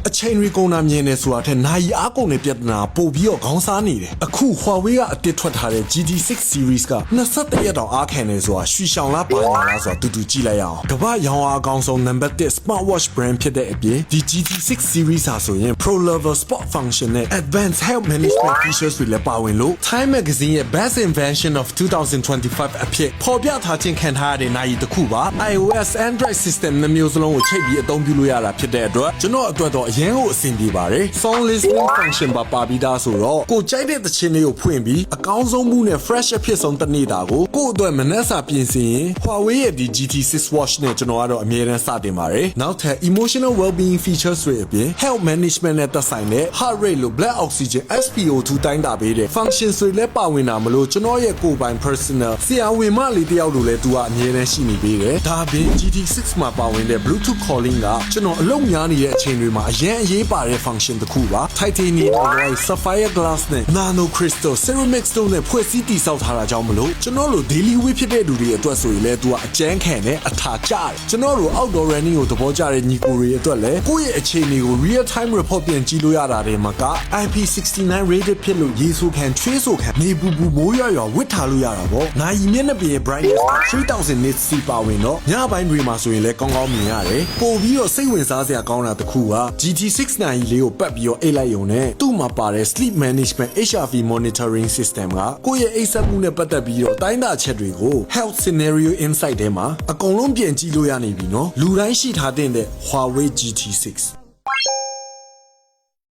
အချိန်ရီကုန်တာမြင်နေဆိုတာထက်နိုင်အားကုန်တဲ့ပြဿနာပို့ပြီးတော့ခေါင်းစားနေတယ်အခု Huawei ကအတစ်ထွက်ထားတဲ့ GT6 series က21ရက်တောင်အားခံနေဆိုတာရွှေရှောင်လားပါညာလားဆိုတာတူတူကြည့်လိုက်ရအောင်ကမ္ဘာရောင်းအားအကောင်းဆုံး number 1 smartwatch brand ဖြစ်တဲ့အပြင်ဒီ GT6 series ဟာဆိုရင် Pro Level Sport Function နဲ့ Advanced Health Management features တွေလည်းပါဝင်လို့ Time Magazine ရဲ့ Best Invention of 2025 အဖြစ်ပေါ်ပြထားခြင်းခံထားရတဲ့နိုင်တစ်ခုပါ iOS Android system နှစ်မျိုးစလုံးကိုချိန်ပြီးအသုံးပြုလို့ရတာဖြစ်တဲ့အတွက်ကျွန်တော်အတွက်တော့အရင်ကိုအဆင်ပြေပါတယ် Song Listening Function ပါပြီးသားဆိုတော့ကိုကြိုက်တဲ့သချင်းလေးကိုဖွင့်ပြီးအကောင်းဆုံးမှုနဲ့ fresh အဖြစ်ဆုံးတစ်နေ့တာကိုကို့အတွက်မနှက်စာပြင်ဆင်ရင် Huawei ရဲ့ဒီ GT6 watch နဲ့ကျွန်တော်ကတော့အမြဲတမ်းစတင်ပါတယ်နောက်ထပ် emotional well-being features တွေအပြင် health management နဲ့သက်ဆိုင်တဲ့ heart rate လို့ blood oxygen SpO2 တိုင်းတာပေးတဲ့ functions တွေလည်းပါဝင်တာမလို့ကျွန်တော်ရဲ့ကိုယ်ပိုင် personal ဆရာဝန်မလေးတယောက်လိုလည်းသူကအမြဲတမ်းရှိနေပေးတယ်ဒါပြင် GT6 မှာပါဝင်တဲ့ Bluetooth calling ကကျွန်တော်အလုပ်များနေတဲ့အချိန်တွေမှာအရင်အရေးပါတဲ့ function တစ်ခုပါ Titanium alloy sapphire glass နဲ့ nano crystal ceramic stone နဲ့ဖွဲ့စည်းတည်ဆောက်ထားတာကြောင့်မလို့ကျွန်တော်တို့ daily wear ဖြစ်တဲ့လူတွေအတွက်ဆိုရင်လည်းသူကအကျန်းခံနဲ့အထာကျတယ်ကျွန်တော်တို့ outdoor running ကိုသဘောကျတဲ့ညီကိုတွေအတွက်လည်းကိုယ့်ရဲ့အခြေအနေကို real time report ပြန်ကြည့်လို့ရတာတွေမှာက IP69 rated ဖြစ်လို့ရေဆိုခံချွေးဆိုခံနေပူမိုးရွာဝစ်ထားလို့ရတာပေါ့နိုင်မျက်နှာပြင် brightness 3000 nits စီပါဝင်တော့ညပိုင်းတွေမှာဆိုရင်လည်းကောင်းကောင်းမြင်ရတယ်ပို့ပြီးတော့စိတ်ဝင်စားစရာကောင်းတာတစ်ခုက GT6 နိုင်လေးကိုပတ်ပြီးတော့အိတ်လိုက်ရုံနဲ့သူ့မှာပါတဲ့ sleep management HRV monitoring system ကကိုယ့်ရဲ့အိပ်စက်မှုနဲ့ပတ်သက်ပြီးတော့တိုင်းတာချက်တွေကို health scenario insight ထဲမှာအကုန်လုံးပြင်ကြည့်လို့ရနေပြီနော်လူတိုင်းရှိထားတဲ့ Huawei GT6